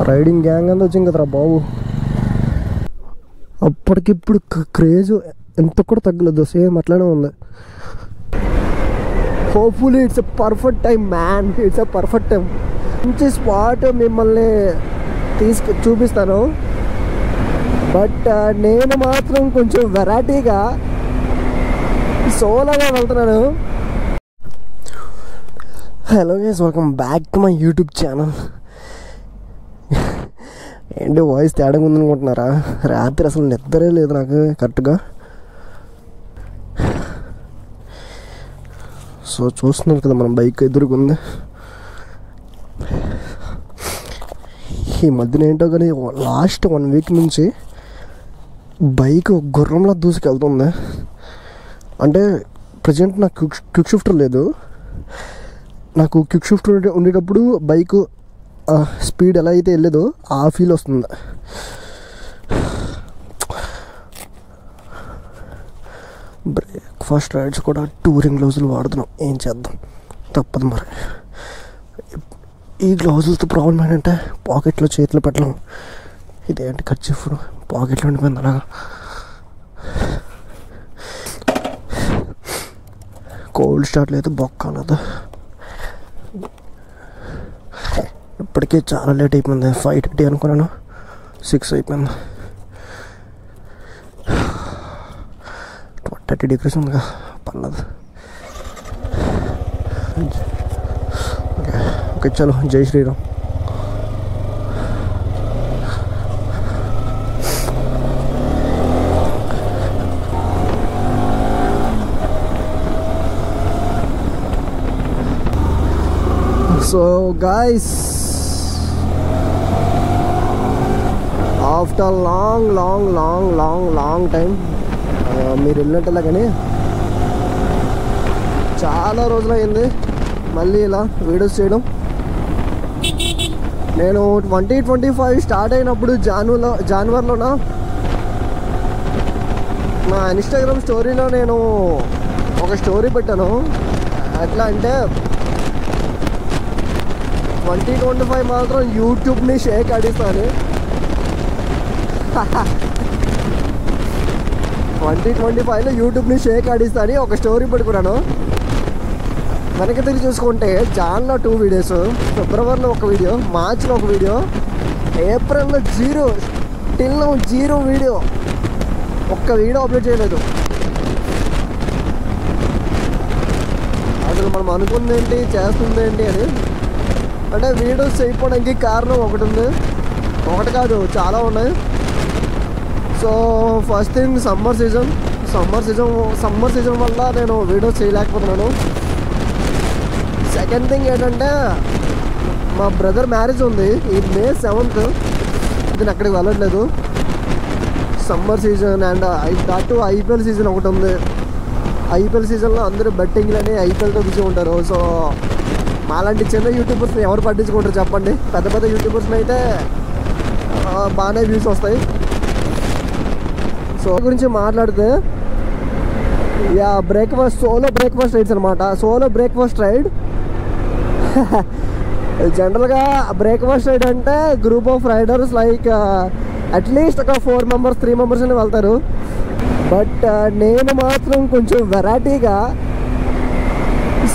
Riding gang అంతా వచ్చింది కదరా బాబు. అప్పటికిప్పుడు క్రేజ్ ఎంత కూడా తగ్గలేదు, సేమ్ అట్లానే ఉంది. Hopefully it's a perfect time man, it's a perfect time. మంచి స్పాట్ మిమ్మల్ని చూపిస్తాను. బట్ నేను మాత్రం కొంచెం వెరైటీగా సోలోగా వెళ్తున్నాను. Hello guys, welcome back to my YouTube channel. ఏంటి వాయిస్ తేడాగా ఉందనుకుంటున్నారా? రాత్రి అసలు నిద్రే లేదు నాకు కరెక్ట్గా. సో చూస్తున్నారు కదా, మన బైక్ ఎదురుకుంది. ఈ మధ్యన ఏంటో కానీ లాస్ట్ 1 వీక్ నుంచి బైక్ గుర్రంలా దూసుకెళ్తుంది. అంటే ప్రజెంట్ నాకు క్విక్ షిఫ్టర్ లేదు. నాకు క్విక్ షిఫ్టర్ ఉండేటప్పుడు బైక్ స్పీడ్ ఎలా అయితే వెళ్ళేదో ఆ ఫీల్ వస్తుంది. బ్రేక్ఫాస్ట్ రైడ్స్ కూడా టూరింగ్ గ్లౌజులు వాడుతున్నాం, ఏం చేద్దాం, తప్పదు మరి. ఈ గ్లౌజులతో ప్రాబ్లం ఏంటంటే పాకెట్లో చేతులు పెట్టలేం. ఇదేంటి కర్చీఫ్ పాకెట్లో ఉండిపోయింది అలాగా. కోల్డ్ స్టార్ట్ లేదు, బొక్క లేదు. ఇప్పటికే చాలా లేట్ అయిపోయింది. 5:30 అనుకున్నాను, 6 అయిపోయింది. 30 degrees ఉందిగా, పర్లేదు. ఓకే చలో, జై Shriram. So guys, after long time మీరు వెళ్ళినట్టులా కానీ చాలా రోజులు అయింది మళ్ళీ ఇలా వీడియోస్ చేయడం. నేను 2025 స్టార్ట్ అయినప్పుడు జనవరిలోన నా ఇన్స్టాగ్రామ్ స్టోరీలో నేను ఒక స్టోరీ పెట్టాను. ఎట్లా అంటే 2025 మాత్రం యూట్యూబ్ని షేక్ ఆడిస్తాను. 2025లో యూట్యూబ్ని షేక్ ఆడిస్తాను ఒక స్టోరీ పెట్టుకున్నాను. వెనక తిరిగి చూసుకుంటే జాన్లో 2 వీడియోస్, ఫిబ్రవరిలో 1 వీడియో, మార్చిలో 1 వీడియో, ఏప్రిల్లో 0, టిల్ నౌ 0 వీడియో, ఒక్క వీడియో అప్లోడ్ చేయలేదు. అసలు మనం అనుకుంది ఏంటి, చేస్తుంది ఏంటి అని. అంటే వీడియోస్ చేయకపోవడానికి కారణం ఒకటి ఉంది, ఒకటి కాదు చాలా ఉన్నాయి. So first thing summer season వల్ల నేను వీడియోస్ చేయలేకపోతున్నాను. సెకండ్ థింగ్ ఏంటంటే మా బ్రదర్ మ్యారేజ్ ఉంది ఈ May 7th. నేను అక్కడికి వెళ్ళట్లేదు. సమ్మర్ సీజన్ అండ్ దాటు IPL సీజన్ ఒకటి ఉంది. IPL సీజన్లో అందరూ బెట్టింగ్లని IPLతో బిజీ ఉంటారు. సో మాలాంటి చిన్న యూట్యూబర్స్ని ఎవరు పట్టించుకుంటారు చెప్పండి? పెద్ద పెద్ద యూట్యూబర్స్ని అయితే బాగానే వ్యూస్ వస్తాయి. సో గురించి మాట్లాడితే సోలో బ్రేక్ఫాస్ట్ రైడ్స్ అనమాట. సోలో బ్రేక్ఫాస్ట్ రైడ్ జనరల్గా బ్రేక్ఫాస్ట్ రైడ్ అంటే group of riders like at least ఒక 4 members 3 members అని వెళ్తారు. బట్ నేను మాత్రం కొంచెం వెరైటీగా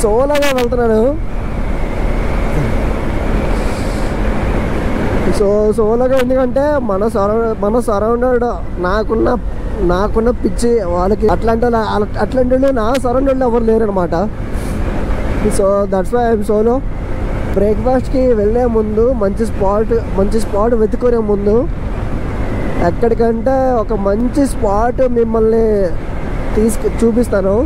సోలోగా వెళ్తున్నాను. సో సోలోగా ఎందుకంటే మన సరౌండెడ్ నాకున్న పిచ్చి వాళ్ళకి అట్లాంటి నా సరౌండెడ్లో ఎవరు లేరనమాట. So that's why I'm solo. బ్రేక్ఫాస్ట్కి వెళ్ళే ముందు మంచి స్పాట్ వెతుకునే ముందు ఎక్కడికంటే ఒక మంచి స్పాట్ మిమ్మల్ని చూపిస్తాను.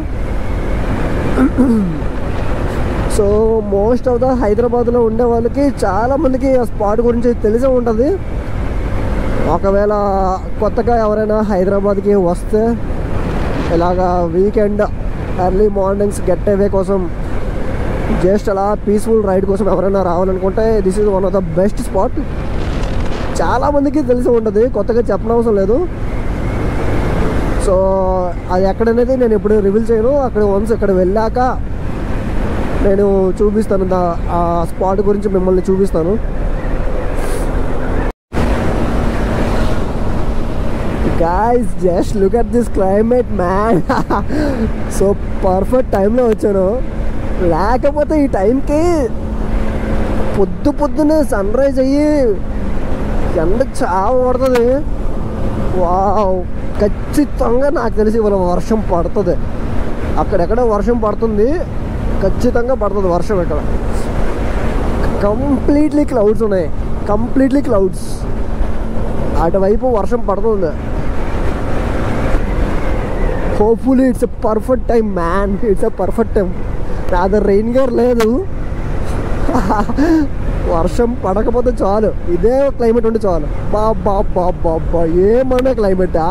సో మోస్ట్ ఆఫ్ ద హైదరాబాద్లో ఉండే వాళ్ళకి చాలామందికి ఆ స్పాట్ గురించి తెలిసే ఉంటుంది. ఒకవేళ కొత్తగా ఎవరైనా హైదరాబాద్కి వస్తే ఇలాగా weekend early mornings get away కోసం, జస్ట్ అలా పీస్ఫుల్ రైడ్ కోసం ఎవరైనా రావాలనుకుంటే this is one of the best spot. చాలామందికి తెలిసి ఉంటుంది, కొత్తగా చెప్పనవసరం లేదు. సో అది ఎక్కడనేది నేను ఎప్పుడు రివీల్ చేయను. వన్స్ ఇక్కడ వెళ్ళాక నేను చూపిస్తాను, ఆ స్పాట్ గురించి మిమ్మల్ని చూపిస్తాను. Guys just look at this climate man. So perfect టైంలో వచ్చాను. లేకపోతే ఈ టైంకి పొద్దున్నే సన్ రైజ్ అయ్యి ఎండ చాలా పడుతుంది. వావ్, ఖచ్చితంగా నాకు తెలిసి ఇవాళ వర్షం పడుతుంది. అక్కడెక్కడ వర్షం పడుతుంది, ఖచ్చితంగా పడుతుంది వర్షం. ఇక్కడ కంప్లీట్లీ క్లౌడ్స్ ఉన్నాయి, కంప్లీట్లీ క్లౌడ్స్. అటువైపు వర్షం పడుతుంది. Hopefully it's a perfect time man, it's a perfect time. నాది రెయిన్ గేర్ లేదు, వర్షం పడకపోతే చాలు, ఇదే క్లైమేట్ ఉంటే చాలు. బాబా ఏమన్నా క్లైమేటా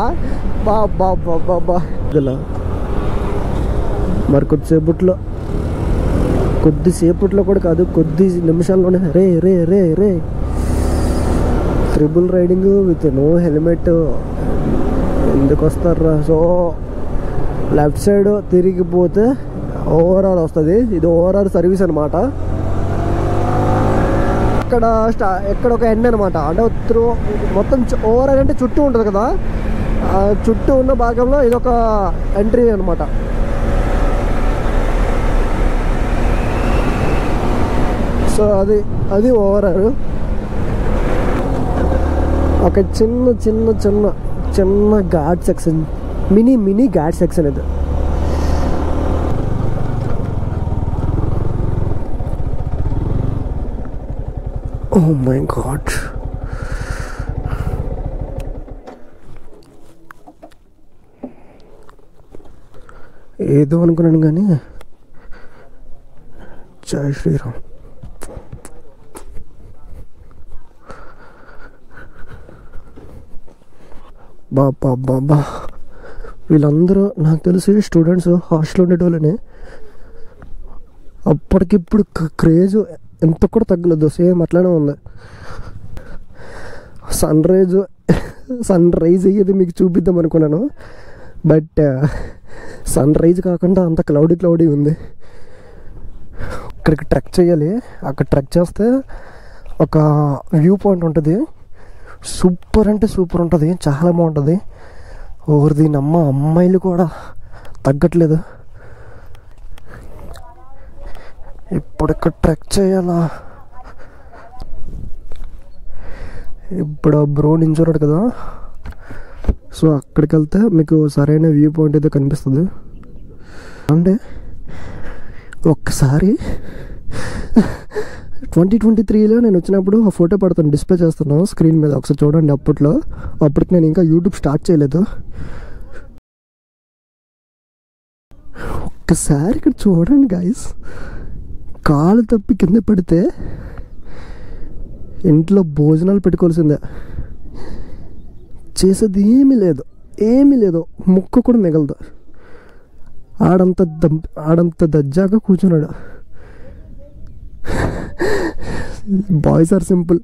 బాబా. ఇలా మరి కొద్దిసేపట్లో కూడా కాదు, కొద్ది నిమిషాల్లోనే రే రే రే రే triple riding with no helmet ఎందుకు వస్తారా? సో లెఫ్ట్ సైడ్ తిరిగిపోతే ఓవరాల్ వస్తుంది. ఇది ఓవరాల్ సర్వీస్ అనమాట. ఎక్కడ ఒక ఎండ్ అనమాట. అంటే మొత్తం ఓవరాల్ అంటే చుట్టూ ఉంటుంది కదా, చుట్టూ ఉన్న భాగంలో ఇదొక ఎంట్రీ అనమాట. సో అది ఓవరాల్ ఒక చిన్న ghat section, mini ghat section ఇది. Oh my God. ఏదో అనుకున్నాను కానీ జై శ్రీరామ్. బాబా వీళ్ళందరూ నాకు తెలిసి స్టూడెంట్స్, హాస్టల్ ఉండేటోళ్ళని. అప్పటికిప్పుడు క్రేజ్ ఎంత కూడా తగ్గలేదు, సేమ్ అట్లానే ఉంది. సన్ రైజ్ అయ్యేది మీకు చూపిద్దాం అనుకున్నాను, బట్ సన్ రైజ్ కాకుండా అంత క్లౌడీ ఉంది. ఇక్కడికి ట్రెక్ చేయాలి. అక్కడ ట్రెక్ చేస్తే ఒక వ్యూ పాయింట్ ఉంటుంది, సూపర్ అంటే సూపర్ ఉంటుంది, చాలా బాగుంటుంది. ఓవర్ అమ్మాయిలు కూడా తగ్గట్లేదు. ఇప్పుడు ఇక్కడ ట్రెక్ చేయాలా? ఇప్పుడు ఆ బ్రో నించున్నాడు కదా, సో అక్కడికి వెళ్తే మీకు సరైన వ్యూ పాయింట్ అయితే కనిపిస్తుంది. అంటే ఒక్కసారి 2023లో నేను వచ్చినప్పుడు ఆ ఫోటో పడుతాను, డిస్ప్లే చేస్తున్నాను స్క్రీన్ మీద, ఒకసారి చూడండి. అప్పటికి నేను ఇంకా యూట్యూబ్ స్టార్ట్ చేయలేదు. ఒక్కసారి ఇక్కడ చూడండి గాయస్, కాలు తప్పి కింద పడితే ఇంట్లో భోజనాలు పెట్టుకోవాల్సిందే. చేసేది ఏమీ లేదు, ముక్క కూడా మిగలదు. ఆడంత దజ్జాగా కూర్చున్నాడు. Boys are simple.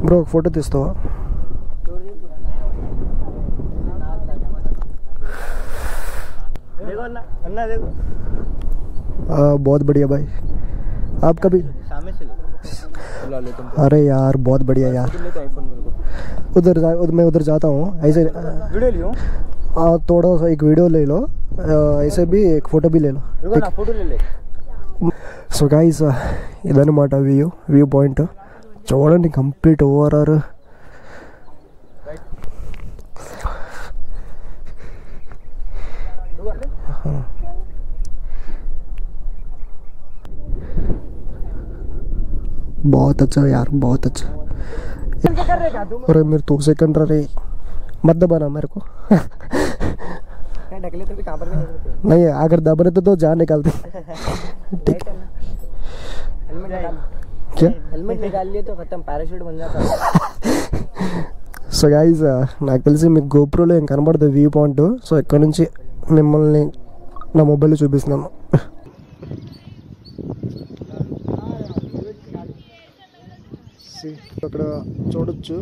బ్రో ఒక ఫోటో తీస్తావా? बहुत बढ़िया भाई, आपका भी? अरे यार बहुत बढ़िया यार, मैं उधर जाता हूँ ऐसे। वीडियो लियो? थोड़ा सा एक वीडियो ले लो, ऐसे भी एक फ़ोटो भी ले लो, फोटो ले ले. సో గైస్ ఇదన్నమాట వ్యూ పాయింట్. చూడండి కంప్లీట్ ఓవరాల్. बहुत अच्छा यार, बहुत अच्छा. अरे मेरे 2 सेकंड रहे, मत दबाना मेरे को. नहीं अगर दब रहे तो जान निकालते. ठीक क्या? हेलमेट निकाल लिए तो खत्म, पैराशूट बन जाता. సో గైస్ నాకు తెలిసి మీకు గోప్రోలో ఏం కనబడదు వ్యూ పాయింట్. సో ఇక్కడ నుంచి మిమ్మల్ని నా మొబైల్లో చూపిస్తున్నాను. అక్కడ చూడొచ్చు,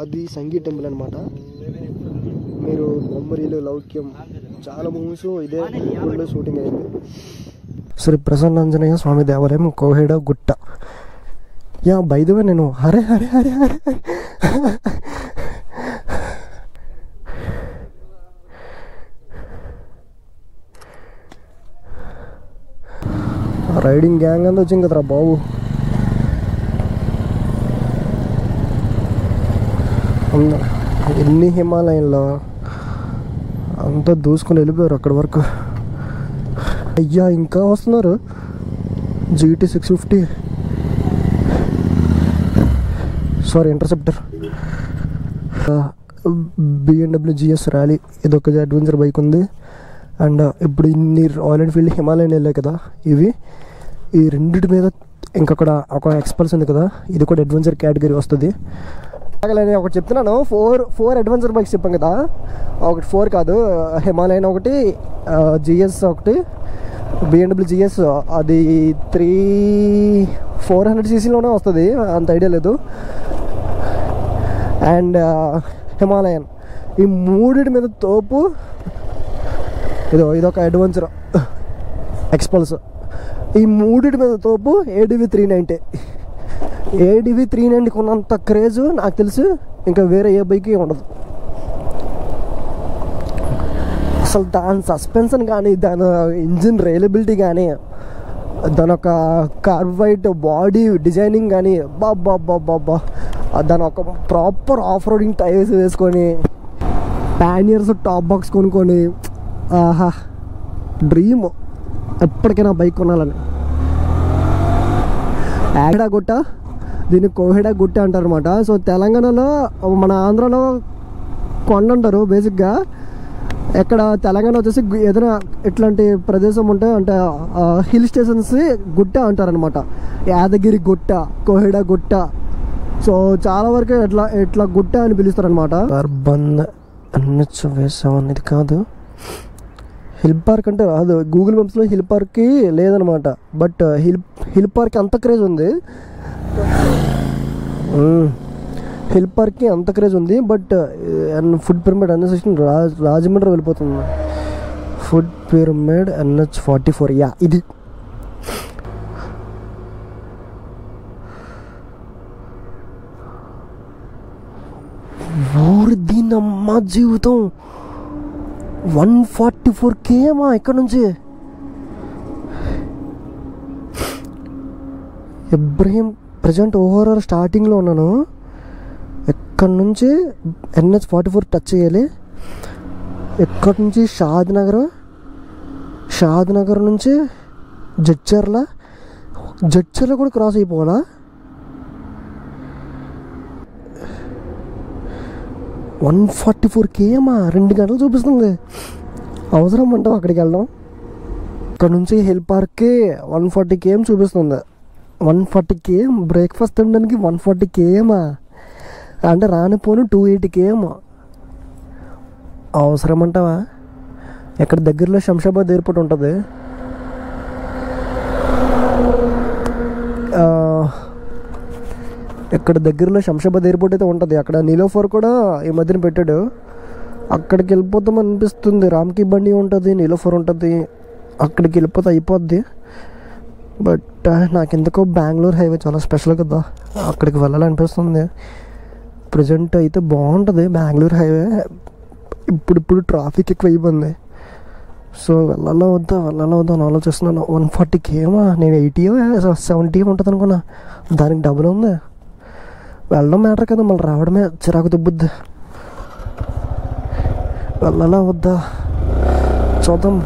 అది సంగీ టెంపుల్ అనమాట. మీరు బొమ్మరీలు, లౌక్యం చాలా మూవీస్ ఇదే ఊళ్ళో షూటింగ్ అయింది. శ్రీ ప్రసన్నాంజనేయ స్వామి దేవాలయం కోహెడ గుట్ట. యా బై ద వే నేను హరే హరే హరే హరే రైడింగ్ గ్యాంగ్ అంతా వచ్చింది కదరా బాబు. ఎన్ని హిమాలయంలో అంతా దూసుకొని వెళ్ళిపోయారు అక్కడి వరకు. అయ్యా ఇంకా వస్తున్నారు. GT 650 sorry interceptor, BMW GS rally, ఇదొక అడ్వెంచర్ బైక్ ఉంది. అండ్ ఇప్పుడు ఇన్ని రాయల్ ఎన్ఫీల్డ్ హిమాలయన్ వెళ్ళాయి కదా, ఈ రెండింటి మీద ఇంకొకటి ఒక ఎక్స్పల్స్ ఉంది కదా, ఇది కూడా అడ్వెంచర్ కేటగిరీ వస్తుంది. నేను ఒకటి చెప్తున్నాను, ఫోర్ అడ్వెంచర్ బైక్స్ చెప్పాం కదా, ఒకటి 4 కాదు, హిమాలయన్ ఒకటి, GS ఒకటి, BMW GS అది 400cc వస్తుంది, అంత ఐడియా లేదు. అండ్ హిమాలయన్, ఈ మూడింటి మీద తోపు ఇదొక అడ్వెంచర్ ఎక్స్పల్స్. ఈ మూడింటి మీద తోపు ADV 390. ADV 390 ఉన్నంత క్రేజ్ నాకు తెలుసు ఇంకా వేరే ఏ బైక్ ఉండదు. అసలు దాని సస్పెన్షన్ కానీ, దాని ఇంజిన్ రైలబిలిటీ కానీ, దాని ఒక కార్బైడ్ బాడీ డిజైనింగ్ కానీ, బాబా దాని ఒక ప్రాపర్ ఆఫ్ రోడింగ్ టైర్స్ వేసుకొని, ప్యానియర్స్ టాప్ బాక్స్ కొనుక్కొని, ఆహా డ్రీమ్ ఎప్పటికైనా బైక్ కొనాలని. కోహెడ గుట్ట, దీన్ని కోహెడ గుట్ట అంటారు అనమాట. సో తెలంగాణలో, మన ఆంధ్రాలో కొండ అంటారు బేసిక్గా. ఎక్కడ తెలంగాణ వచ్చేసి ఏదైనా ఇట్లాంటి ప్రదేశం ఉంటే అంటే హిల్ స్టేషన్స్ గుట్ట అంటారనమాట. యాదగిరి గుట్ట, కోహెడ గుట్ట. సో చాలా వరకు ఇట్లా గుట్ట అని పిలుస్తారనమాట. అర్బన్ NH వేసామని కాదు, హిల్ పార్క్ అంటే రాదు. గూగుల్ మ్యాప్స్లో హిల్ పార్క్కి లేదనమాట. బట్ హిల్ పార్క్ అంత క్రేజ్ ఉంది, హిల్ పార్క్కి అంత క్రేజ్ ఉంది. But food pyramid association Rajahmundry వెళ్ళిపోతుంది. ఫుడ్ పిరమిడ్ NH 44, యా ఇది. ఊరి దీనమ్మ జీవితం 144 km ఇక్కడ నుంచి. ఇబ్రహీం ప్రజెంట్ ఓవరాల్ స్టార్టింగ్లో ఉన్నాను. ఇక్కడ నుంచి NH 44 టచ్ చేయాలి. ఇక్కడ నుంచి షాద్ నగర్ నుంచి జడ్చర్ల కూడా క్రాస్ అయిపోవాలా. $144 km 2 గంటలు చూపిస్తుంది. అవసరం అంటావు అక్కడికి వెళ్ళడం? ఇక్కడ నుంచి హిల్ పార్క్కి 140 km చూపిస్తుంది. 140 km బ్రేక్ఫాస్ట్ తినడానికి 140 km అంటే రానిపోను 280 km. అవసరం అంటావా? ఎక్కడ దగ్గరలో శంషాబాద్ ఎయిర్పోర్ట్ ఉంటుంది, ఇక్కడ దగ్గరలో శంషాబాద్ ఎయిర్పోర్ట్ అయితే ఉంటుంది. అక్కడ నీలోఫర్ కూడా ఈ మధ్యన పెట్టాడు. అక్కడికి వెళ్ళిపోతాం అనిపిస్తుంది. రామ్కి బండి ఉంటుంది, నీలోఫర్ ఉంటుంది, అక్కడికి వెళ్ళిపోతే అయిపోద్ది. బట్ నాకు ఎందుకో బెంగళూరు హైవే చాలా స్పెషల్ కదా, అక్కడికి వెళ్ళాలనిపిస్తుంది. ప్రజెంట్ అయితే బాగుంటుంది బెంగళూరు హైవే. ఇప్పుడు ట్రాఫిక్ ఎక్కువ అయిపోయింది. సో వెళ్ళాలా వద్దా అని ఆలోచిస్తున్నాను. 140 km, నేను 80 70 ఉంటుంది అనుకున్నా, దానికి డబుల్ ఉంది. వెళ్ళడం మ్యాటర్ కదా, మళ్ళీ రావడమే చిరాకు దుబ్బుద్ది. వెళ్ళాలా వద్దా చూద్దాం.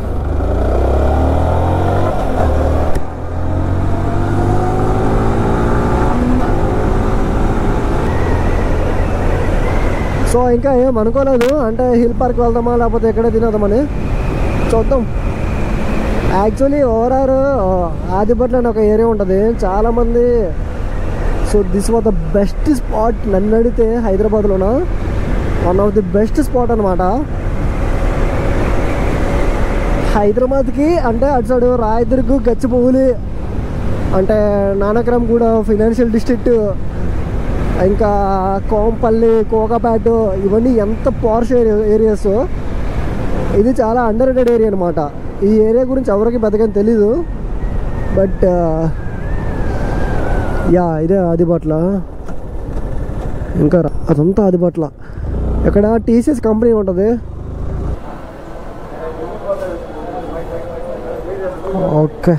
సో ఇంకా ఏం అనుకోలేదు, అంటే హిల్ పార్క్ వెళ్దామా లేకపోతే ఎక్కడే తినేద్దామని చూద్దాం. యాక్చువల్లీ ఓవరాల్ ఆదిపట్ల అని ఒక ఏరియా ఉంటుంది, చాలామంది. So this was the best spot నన్ను అడిగితే హైదరాబాద్లోన. One of the best spot అనమాట. హైదరాబాద్కి అంటే అటు సైడు రాయదుర్గ్, గచ్చిబౌలి, అంటే నానక్రమ్ కూడా ఫైనాన్షియల్ డిస్ట్రిక్ట్, ఇంకా కోంపల్లి, కోకాపేట, ఇవన్నీ ఎంత పార్ష్ ఏరియాస్. ఇది చాలా అండర్ రేటెడ్ ఏరియా అనమాట. ఈ ఏరియా గురించి ఎవరికి పెద్దగా తెలీదు. బట్ యా ఇదే ఆదిబట్ల. ఇంకా అదంతా ఆదిబట్ల. ఇక్కడ టీసీఎస్ కంపెనీ ఉంటుంది. ఓకే.